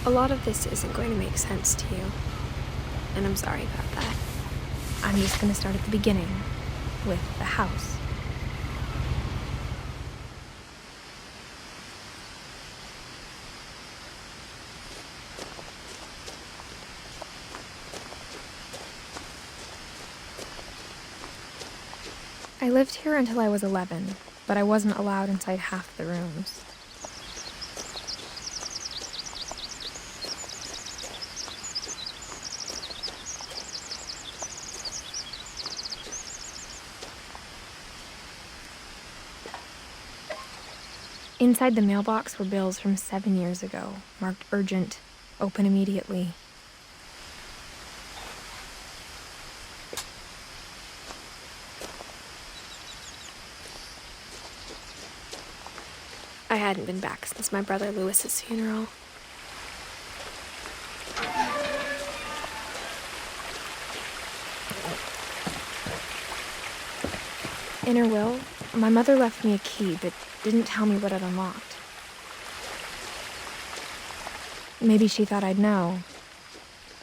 A lot of this isn't going to make sense to you, and I'm sorry about that. I'm just going to start at the beginning, with the house. I lived here until I was 11, but I wasn't allowed inside half the rooms. Inside the mailbox were bills from 7 years ago, marked urgent, open immediately. I hadn't been back since my brother Lewis's funeral. In her will, my mother left me a key, but didn't tell me what it unlocked. Maybe she thought I'd know,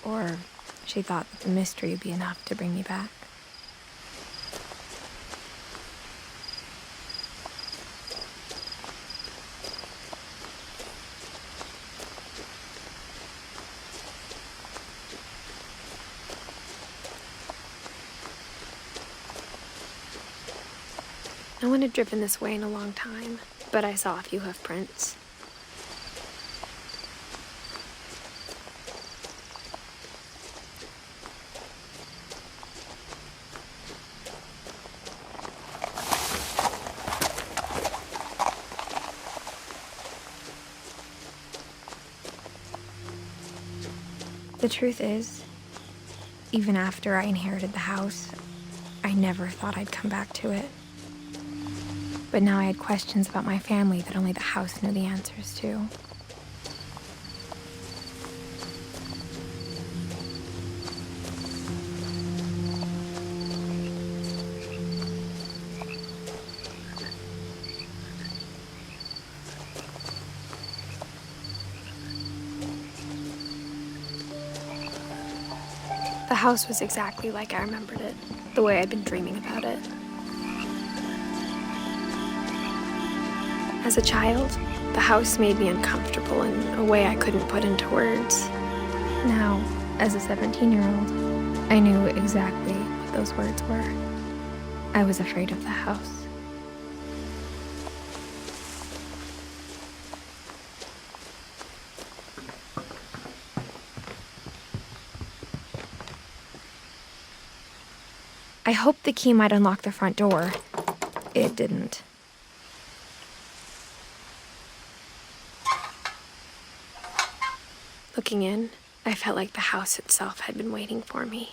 or she thought that the mystery would be enough to bring me back. No one had driven this way in a long time, but I saw a few hoof prints. The truth is, even after I inherited the house, I never thought I'd come back to it. But now I had questions about my family that only the house knew the answers to. The house was exactly like I remembered it, the way I'd been dreaming about it. As a child, the house made me uncomfortable in a way I couldn't put into words. Now, as a 17-year-old, I knew exactly what those words were. I was afraid of the house. I hoped the key might unlock the front door. It didn't. Looking in, I felt like the house itself had been waiting for me.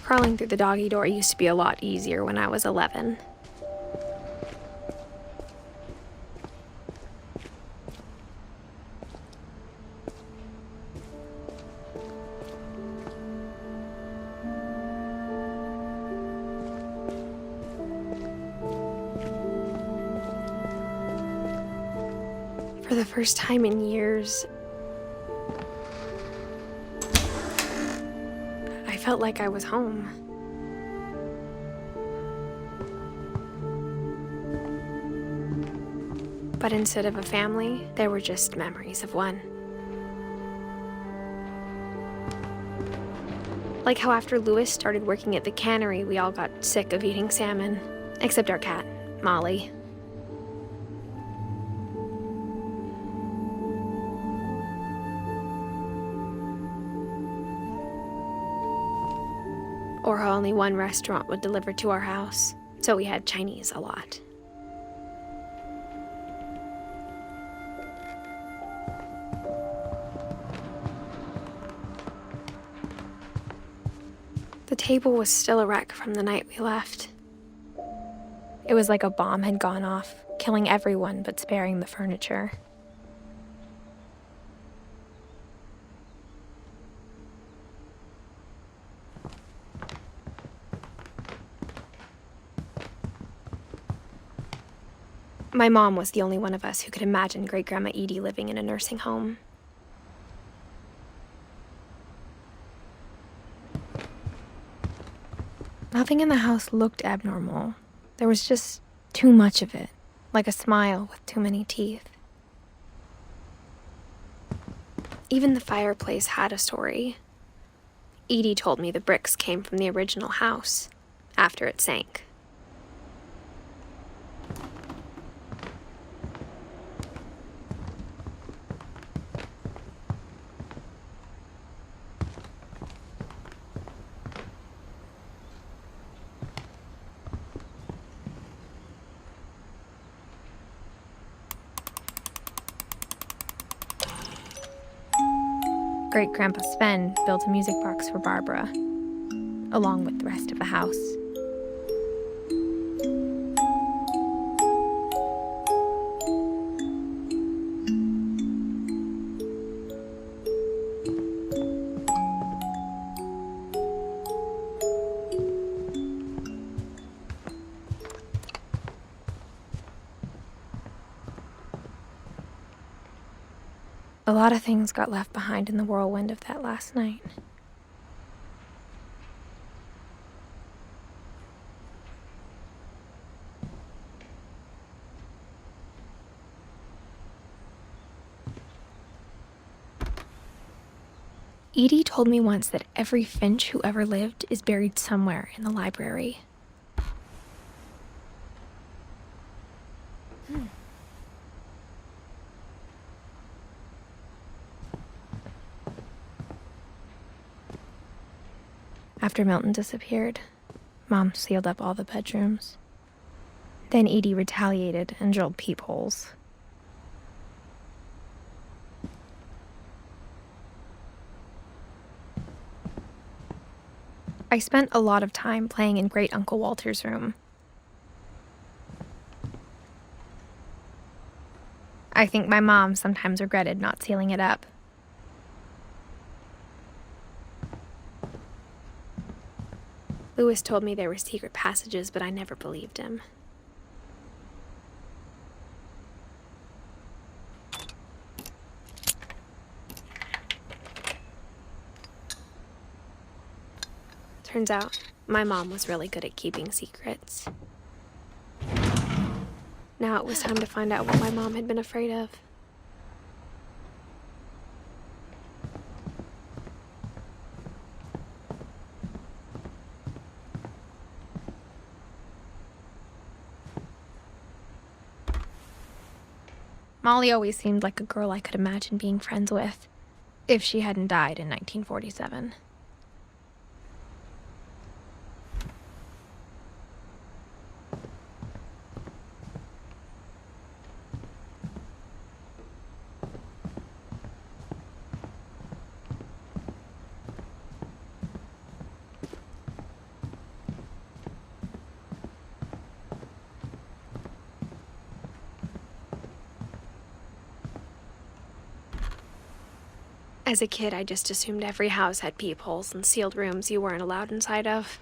Crawling through the doggy door used to be a lot easier when I was 11. For the first time in years, I felt like I was home. But instead of a family, there were just memories of one. Like how after Louis started working at the cannery, we all got sick of eating salmon. Except our cat, Molly. Or how only one restaurant would deliver to our house, so we had Chinese a lot. The table was still a wreck from the night we left. It was like a bomb had gone off, killing everyone but sparing the furniture. My mom was the only one of us who could imagine Great-Grandma Edie living in a nursing home. Nothing in the house looked abnormal. There was just too much of it, like a smile with too many teeth. Even the fireplace had a story. Edie told me the bricks came from the original house, after it sank. Great-Grandpa Sven built a music box for Barbara, along with the rest of the house. A lot of things got left behind in the whirlwind of that last night. Edie told me once that every Finch who ever lived is buried somewhere in the library. After Milton disappeared, Mom sealed up all the bedrooms. Then Edie retaliated and drilled peepholes. I spent a lot of time playing in Great Uncle Walter's room. I think my mom sometimes regretted not sealing it up. Louis told me there were secret passages, but I never believed him. Turns out, my mom was really good at keeping secrets. Now it was time to find out what my mom had been afraid of. Molly always seemed like a girl I could imagine being friends with, if she hadn't died in 1947. As a kid, I just assumed every house had peepholes and sealed rooms you weren't allowed inside of.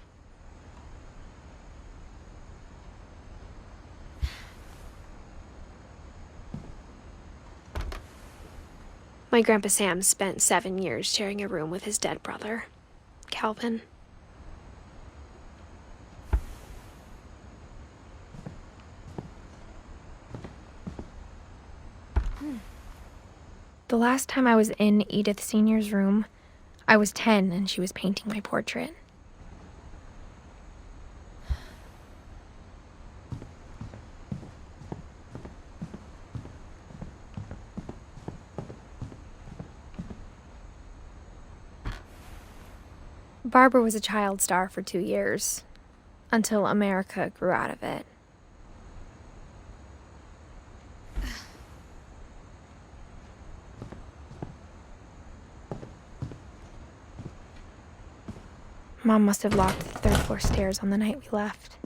My Grandpa Sam spent 7 years sharing a room with his dead brother, Calvin. The last time I was in Edith Sr.'s room, I was 10 and she was painting my portrait. Barbara was a child star for 2 years, until America grew out of it. Mom must have locked the third-floor stairs on the night we left.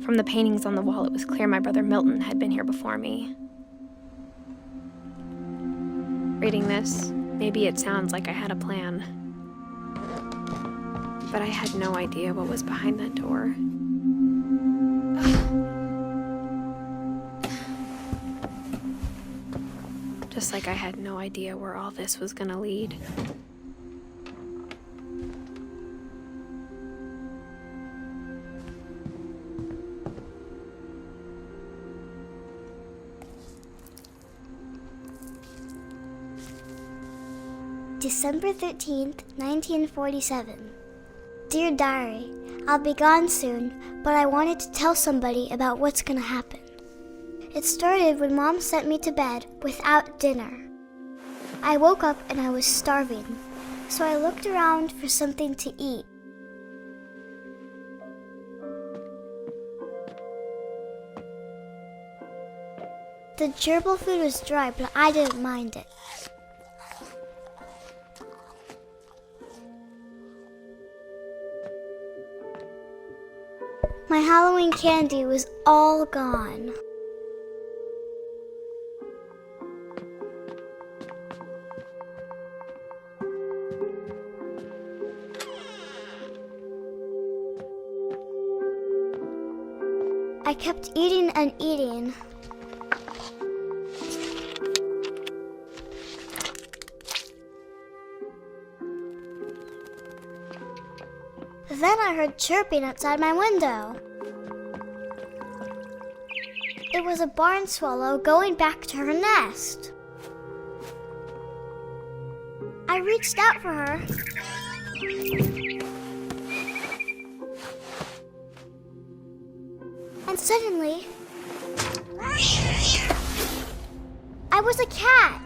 From the paintings on the wall, it was clear my brother Milton had been here before me. Reading this, maybe it sounds like I had a plan. But I had no idea what was behind that door. Just like I had no idea where all this was gonna lead. December 13th, 1947. Dear Diary, I'll be gone soon, but I wanted to tell somebody about what's gonna happen. It started when Mom sent me to bed without dinner. I woke up and I was starving, so I looked around for something to eat. The gerbil food was dry, but I didn't mind it. My Halloween candy was all gone. I kept eating and eating. Then I heard chirping outside my window. It was a barn swallow going back to her nest. I reached out for her. And suddenly, I was a cat.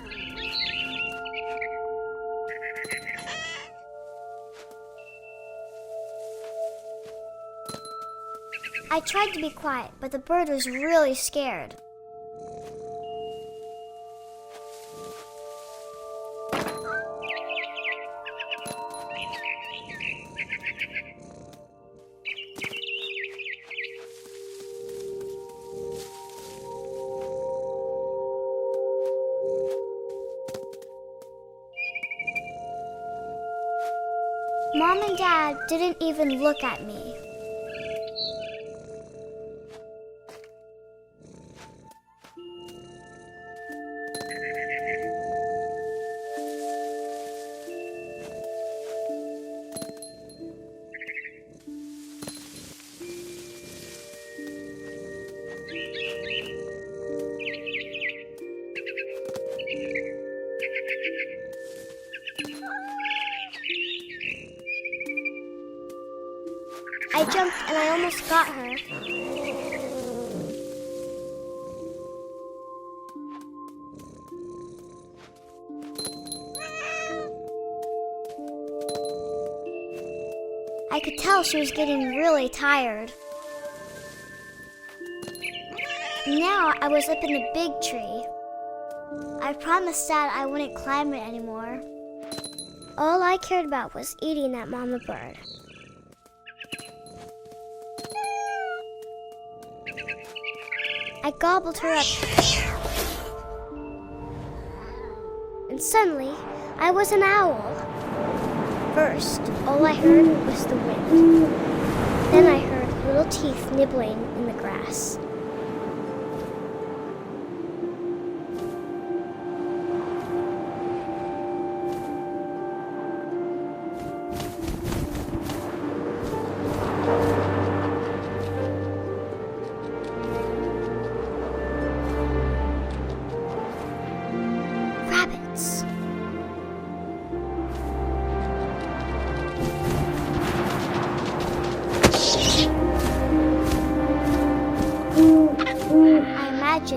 I tried to be quiet, but the bird was really scared. Mom and Dad didn't even look at me. I jumped and I almost got her. I could tell she was getting really tired. Now I was up in the big tree. I promised Dad I wouldn't climb it anymore. All I cared about was eating that mama bird. I gobbled her up. And suddenly, I was an owl. First, all I heard was the wind. Then I heard little teeth nibbling in the grass.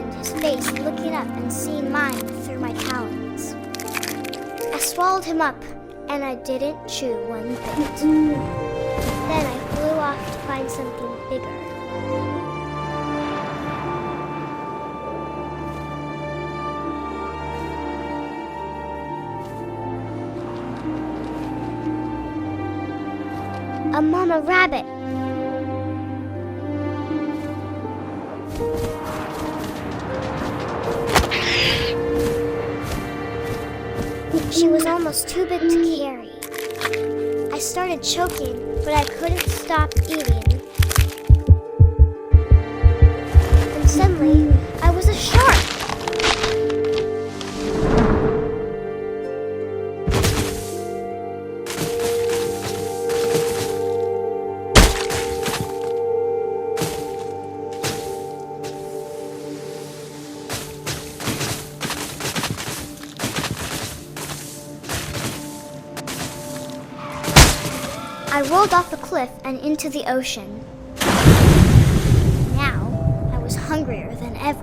imagined his face looking up and seeing mine through my talons. I swallowed him up, and I didn't chew one bit. Then I flew off to find something bigger. A mama rabbit. She was almost too big to carry. I started choking, but I couldn't stop eating. And suddenly, I was a shark. I rolled off the cliff and into the ocean. Now, I was hungrier than ever.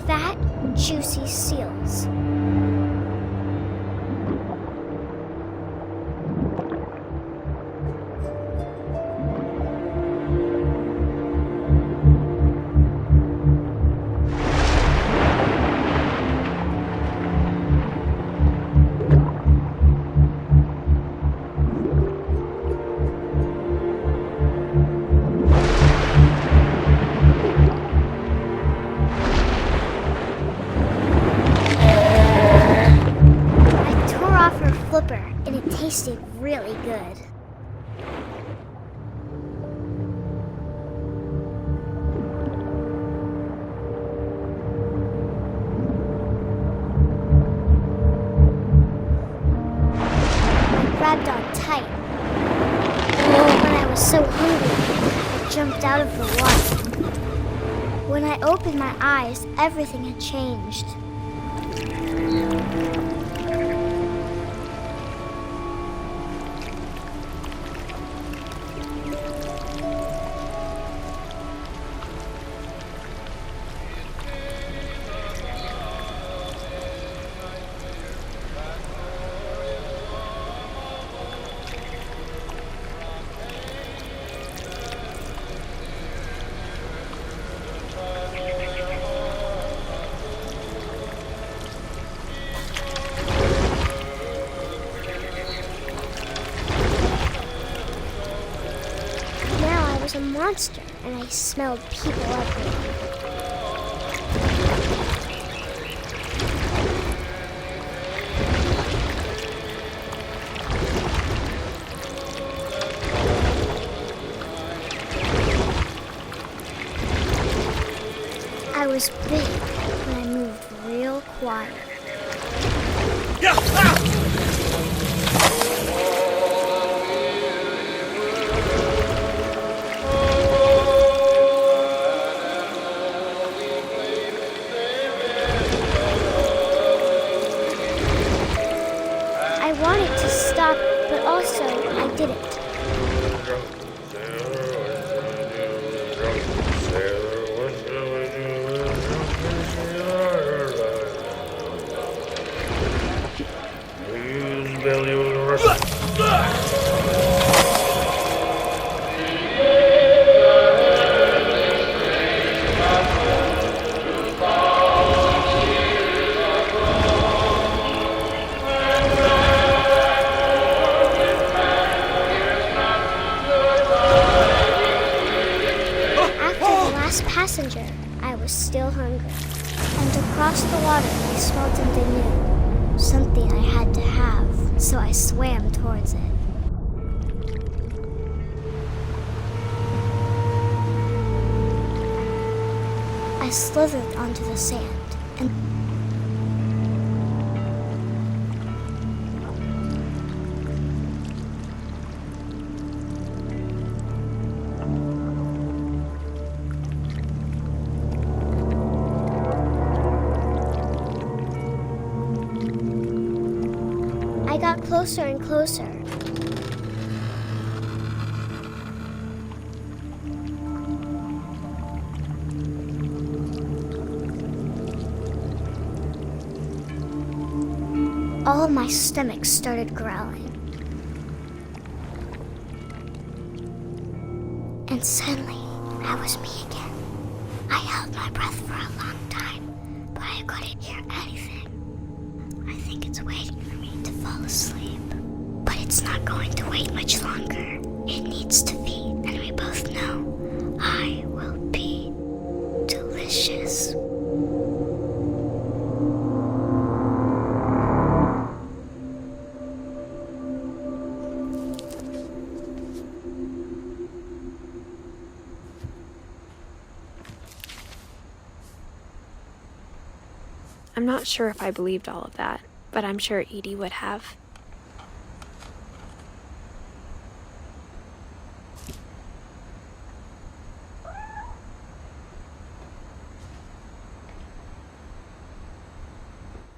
Fat, juicy seals. And it tasted really good. I grabbed on tight. When I was so hungry, I jumped out of the water. When I opened my eyes, everything had changed. A monster, and I smelled people everywhere. I was big, but I moved real quiet. Yeah! Ah! I wanted to stop, but also I didn't. still hungry. And across the water, I smelled something new. Something I had to have, so I swam towards it. I slithered onto the sand, and I got closer and closer. All of my stomach started growling. And suddenly, I was me again. I held my breath for a long time, but I couldn't hear anything. I think it's waiting for me to fall asleep. But it's not going to wait much longer. It needs to feed, and we both know I will be delicious. I'm not sure if I believed all of that, but I'm sure Edie would have.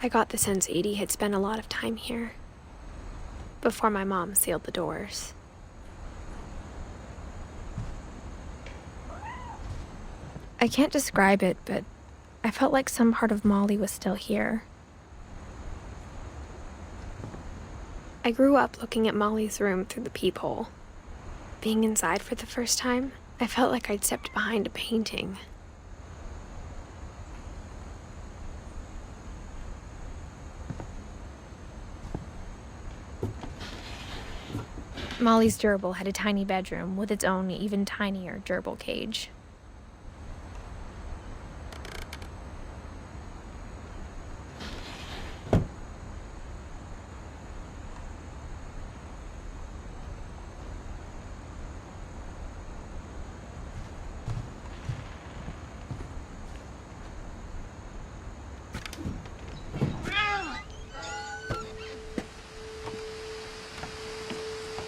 I got the sense Edie had spent a lot of time here, before my mom sealed the doors. I can't describe it, but I felt like some part of Molly was still here. I grew up looking at Molly's room through the peephole. Being inside for the first time, I felt like I'd stepped behind a painting. Molly's gerbil had a tiny bedroom with its own even tinier gerbil cage.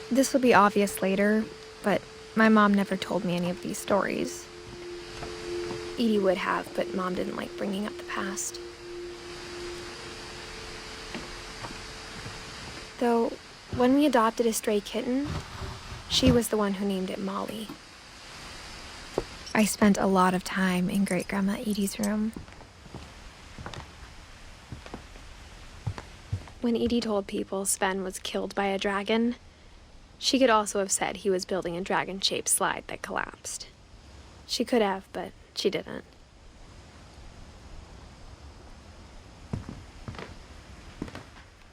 This will be obvious later, but my mom never told me any of these stories. Edie would have, but Mom didn't like bringing up the past. Though, when we adopted a stray kitten, she was the one who named it Molly. I spent a lot of time in Great-Grandma Edie's room. When Edie told people Sven was killed by a dragon, she could also have said he was building a dragon-shaped slide that collapsed. She could have, but she didn't.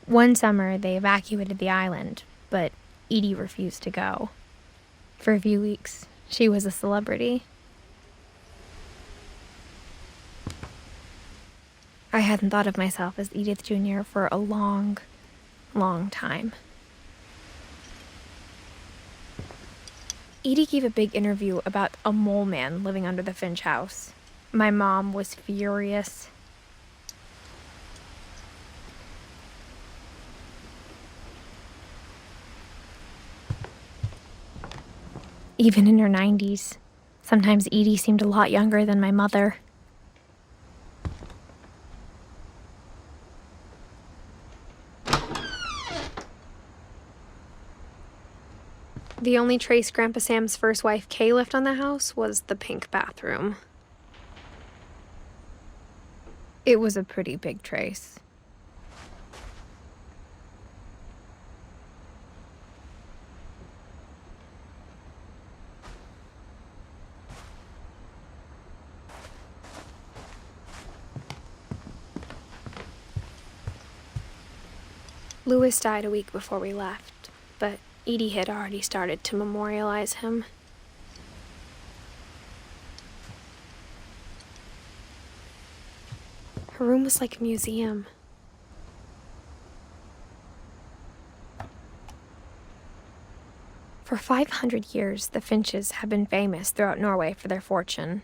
One summer, they evacuated the island, but Edie refused to go. For a few weeks, she was a celebrity. I hadn't thought of myself as Edith Jr. for a long, long time. Edie gave a big interview about a mole man living under the Finch house. My mom was furious. Even in her 90s, sometimes Edie seemed a lot younger than my mother. The only trace Grandpa Sam's first wife, Kay, left on the house was the pink bathroom. It was a pretty big trace. Louis died a week before we left, but Edie had already started to memorialize him. Her room was like a museum. For 500 years, the Finches have been famous throughout Norway for their fortune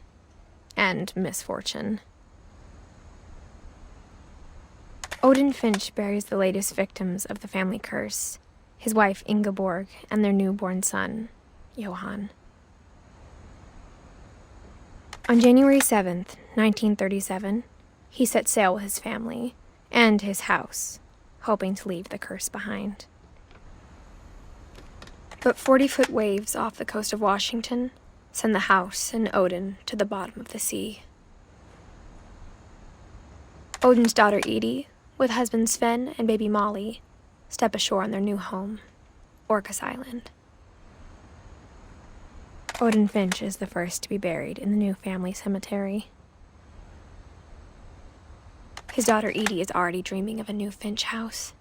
and misfortune. Odin Finch buries the latest victims of the family curse, his wife Ingeborg and their newborn son, Johan. On January 7th, 1937, he set sail with his family and his house, hoping to leave the curse behind. But 40-foot waves off the coast of Washington send the house and Odin to the bottom of the sea. Odin's daughter Edie, with husband Sven and baby Molly, step ashore on their new home, Orcas Island. Odin Finch is the first to be buried in the new family cemetery. His daughter Edie is already dreaming of a new Finch house.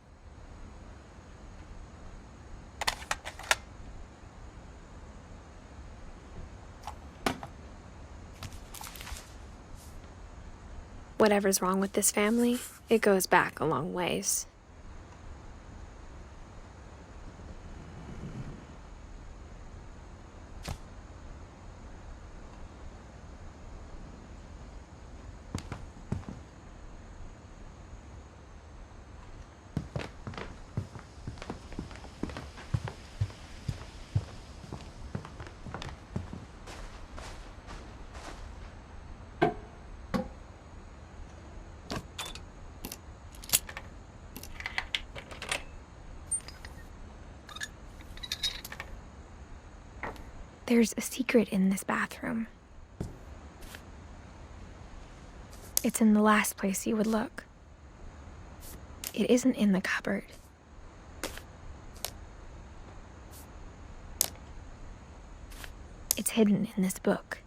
Whatever's wrong with this family, it goes back a long ways. There's a secret in this bathroom. It's in the last place you would look. It isn't in the cupboard. It's hidden in this book.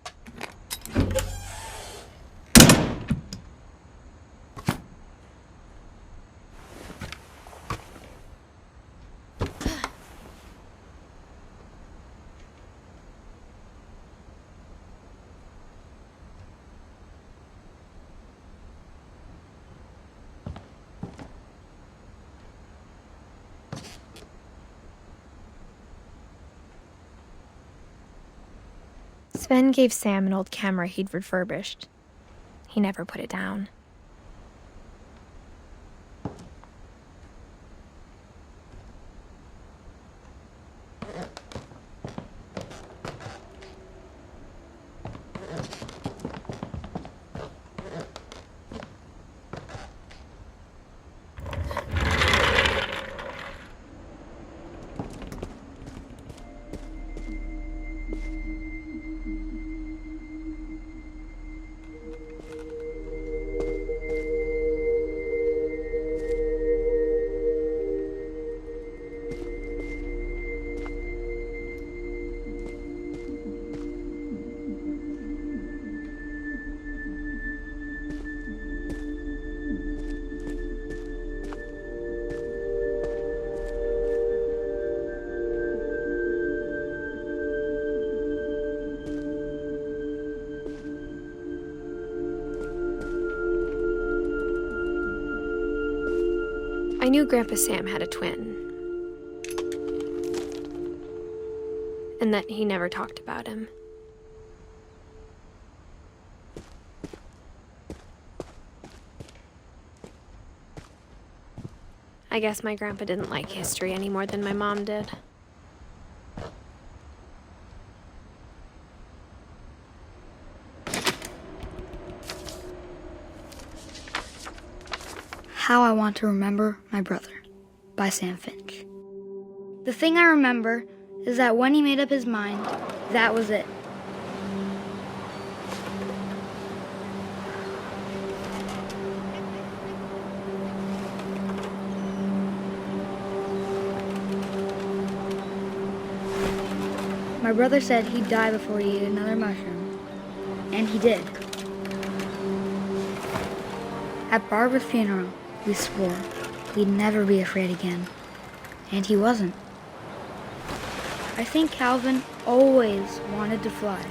Sven gave Sam an old camera he'd refurbished. He never put it down. I knew Grandpa Sam had a twin, and that he never talked about him. I guess my grandpa didn't like history any more than my mom did. How I Want to Remember My Brother by Sam Finch. The thing I remember is that when he made up his mind, that was it. My brother said he'd die before he ate another mushroom, and he did. At Barbara's funeral, we swore we'd never be afraid again, and he wasn't. I think Calvin always wanted to fly.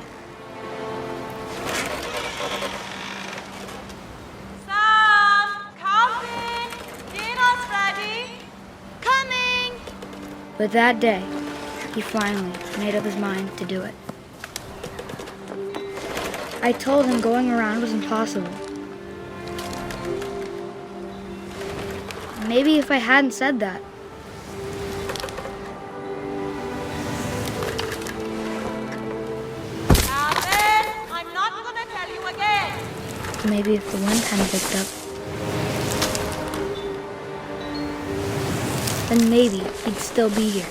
Sam! But that day, he finally made up his mind to do it. I told him going around was impossible. Maybe if I hadn't said that, I'm not gonna tell you again. maybe if the wind hadn't picked up, then maybe he'd still be here.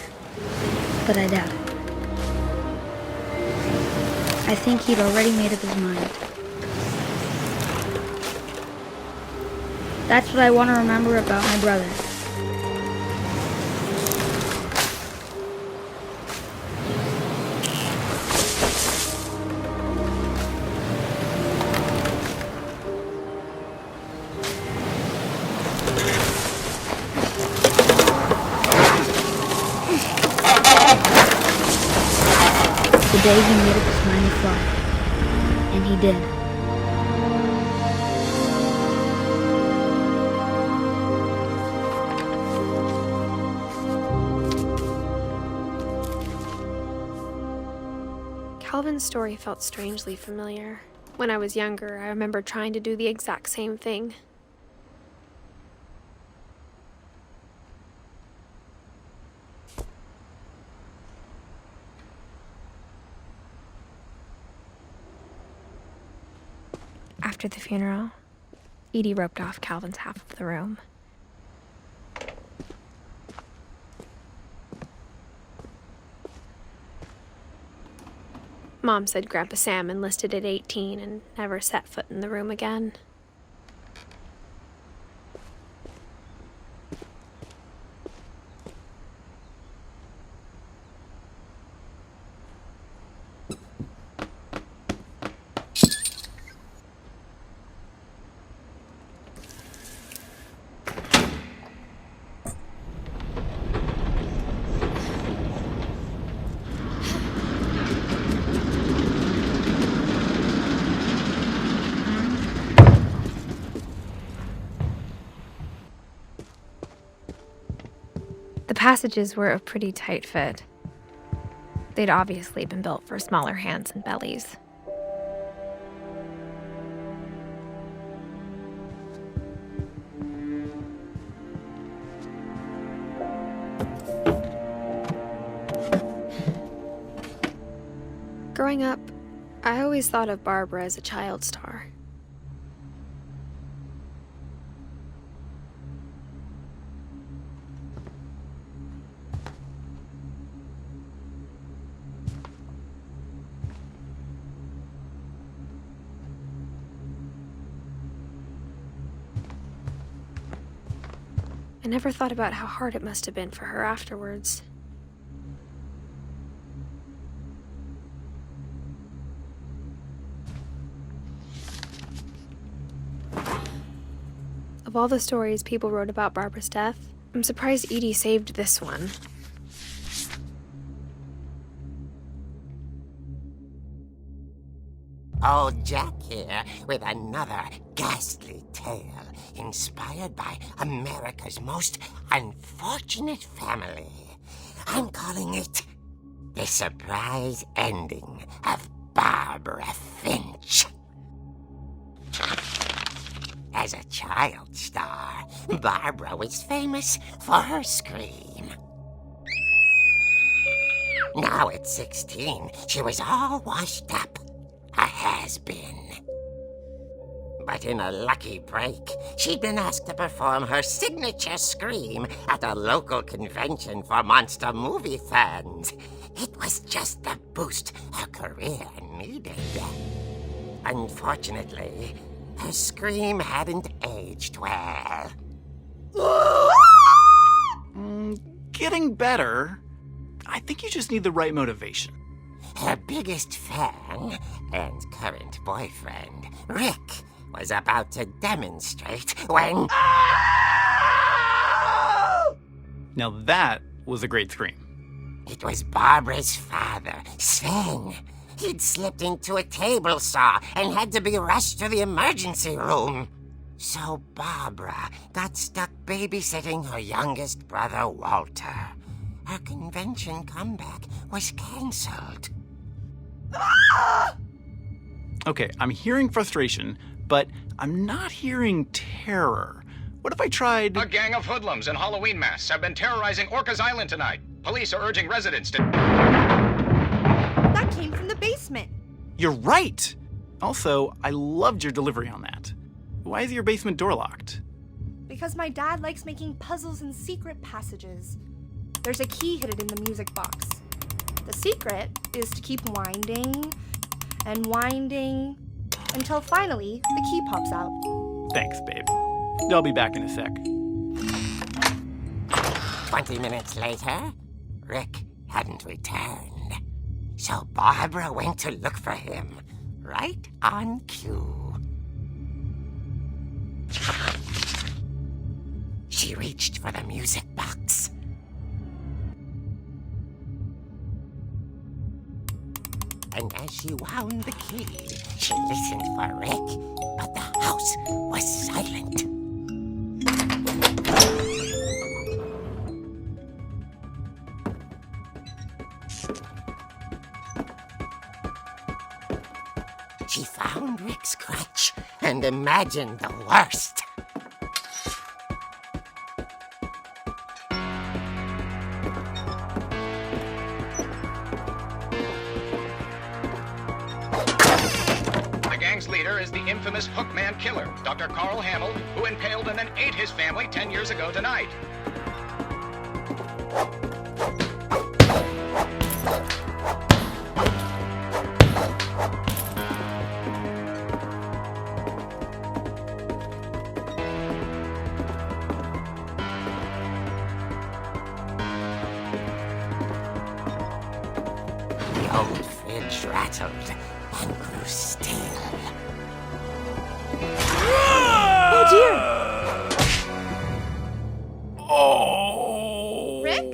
But I doubt it. I think he'd already made up his mind. That's what I want to remember about my brother. The day he made up his mind to fly. And he did. Calvin's story felt strangely familiar. When I was younger, I remember trying to do the exact same thing. After the funeral, Edie roped off Calvin's half of the room. Mom said Grandpa Sam enlisted at 18 and never set foot in the room again. The passages were a pretty tight fit. They'd obviously been built for smaller hands and bellies. Growing up, I always thought of Barbara as a child star. I never thought about how hard it must have been for her afterwards. Of all the stories people wrote about Barbara's death, I'm surprised Edie saved this one. Old Jack here with another ghastly tale inspired by America's most unfortunate family. I'm calling it The Surprise Ending of Barbara Finch. As a child star, Barbara was famous for her scream. Now at 16, she was all washed up. A has-been. But in a lucky break, she'd been asked to perform her signature scream at a local convention for monster movie fans. It was just the boost her career needed. Unfortunately, her scream hadn't aged well. Getting better. I think you just need the right motivation. Her biggest fan and current boyfriend, Rick, was about to demonstrate when... Now that was a great scream. It was Barbara's father, Sven. He'd slipped into a table saw and had to be rushed to the emergency room. So Barbara got stuck babysitting her youngest brother, Walter. her convention comeback was cancelled. Okay, I'm hearing frustration, but I'm not hearing terror. What if I tried... A gang of hoodlums in Halloween masks have been terrorizing Orcas Island tonight. Police are urging residents to... That came from the basement. You're right! Also, I loved your delivery on that. Why is your basement door locked? Because my dad likes making puzzles and secret passages. There's a key hidden in the music box. The secret is to keep winding and winding until finally the key pops out. Thanks, babe. I'll be back in a sec. 20 minutes later, Rick hadn't returned. So Barbara went to look for him, right on cue. She reached for the music box. And as she wound the key, she listened for Rick, but the house was silent. She found Rick's crutch and imagined the worst. The gang's leader is the infamous Hookman killer, Dr. Carl Hamill, who impaled and then ate his family 10 years ago tonight. The old fridge rattled and grew still. Oh dear! Oh! Rick?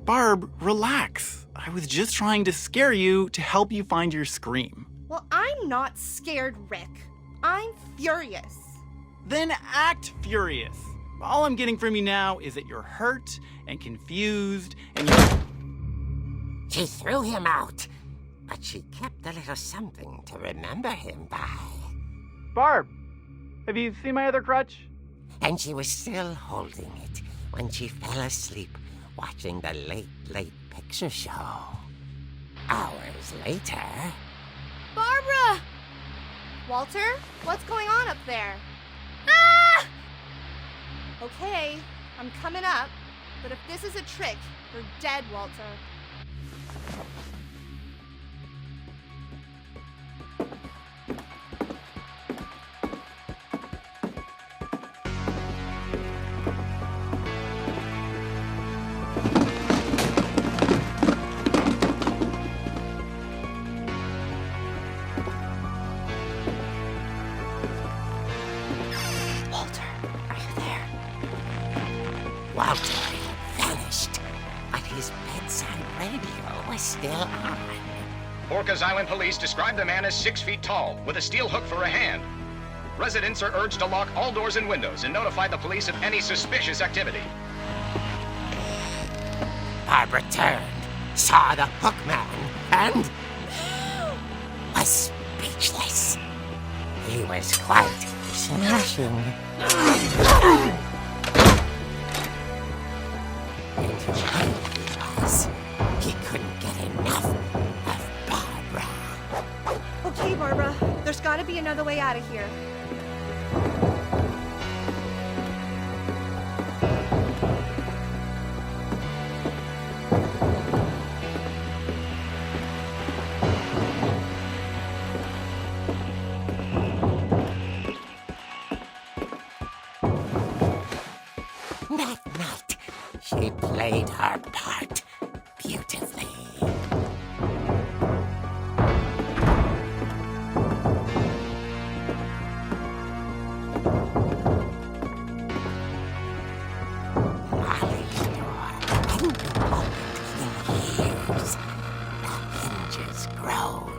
Barb, relax. I was just trying to scare you to help you find your scream. Well, I'm not scared, Rick. I'm furious. Then act furious. All I'm getting from you now is that you're hurt and confused and you're... She threw him out, but she kept a little something to remember him by. Barb, have you seen my other crutch? And she was still holding it when she fell asleep watching the late picture show. Hours later... Barbara! Walter, what's going on up there? Ah! Okay, I'm coming up, but if this is a trick, you're dead, Walter. Walter, are you there? Walter had vanished, but his bedside radio was still on. Orcas Island police describe the man as 6 feet tall, with a steel hook for a hand. Residents are urged to lock all doors and windows and notify the police of any suspicious activity. Barbara turned, saw the hookman, and was speechless. He was quite smashing. And whoever he was, he couldn't get enough of Barbara. Okay, Barbara, there's gotta be another way out of here. That night, she played her part beautifully. Molly's door hadn't been opened in years. The hinges groaned.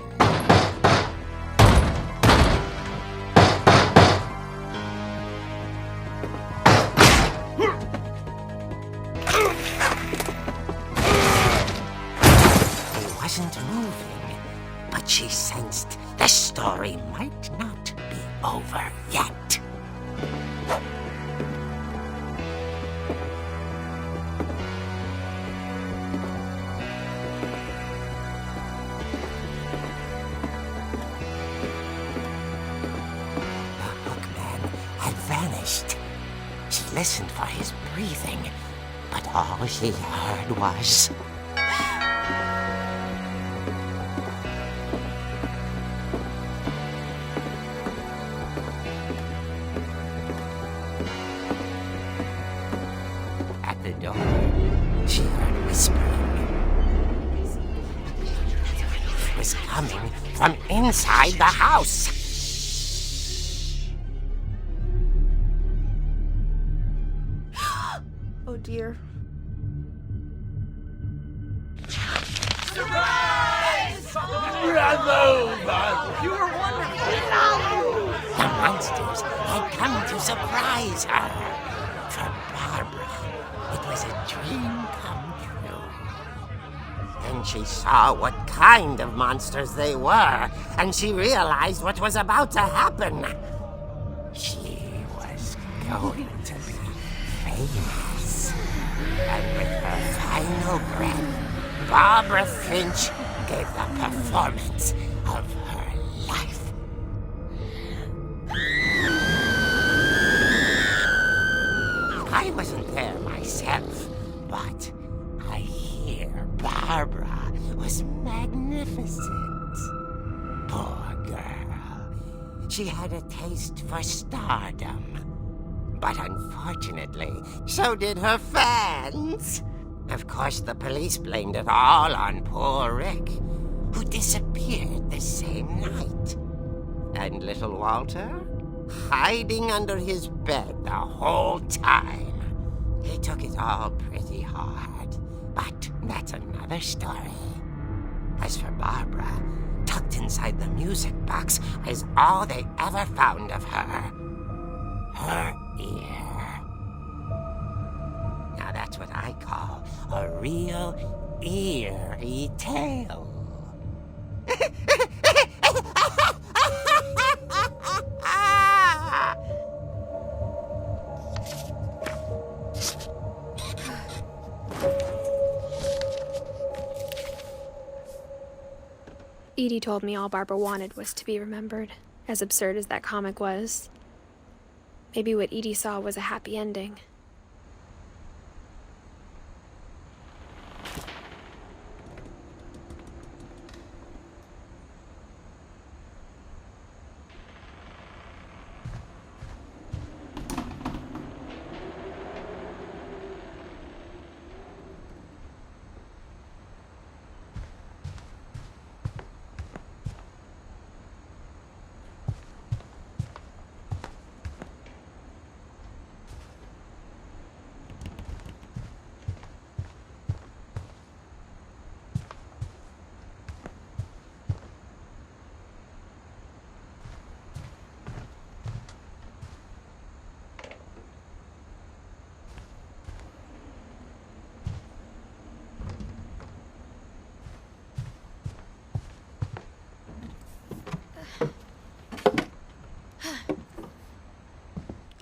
she sensed the story might not be over yet. The hookman had vanished. She listened for his breathing, but all she heard was... At the door, she heard whispering. It was coming from inside the house. Oh dear. The monsters had come to surprise her. For Barbara, it was a dream come true. Then she saw what kind of monsters they were, and she realized what was about to happen. She was going to be famous. And with her final breath, Barbara Finch gave the performance of her life. I wasn't there myself, but I hear Barbara was magnificent. Poor girl. She had a taste for stardom. But unfortunately, so did her fans. Of course, the police blamed it all on poor Rick, who disappeared the same night. And little Walter? Hiding under his bed the whole time. He took it all pretty hard, but that's another story. As for Barbara, tucked inside the music box is all they ever found of her. Her ear. Now that's what I call a real eerie tale. Edie told me all Barbara wanted was to be remembered, as absurd as that comic was. Maybe what Edie saw was a happy ending.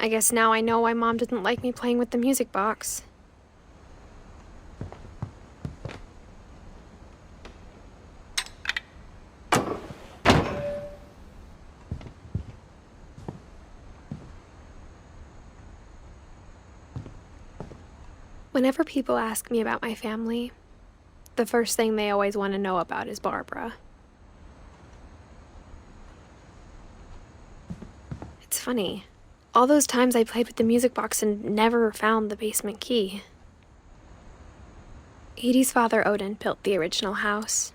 I guess now I know why Mom didn't like me playing with the music box. Whenever people ask me about my family, the first thing they always want to know about is Barbara. It's funny. All those times I played with the music box and never found the basement key. Edie's father, Odin, built the original house.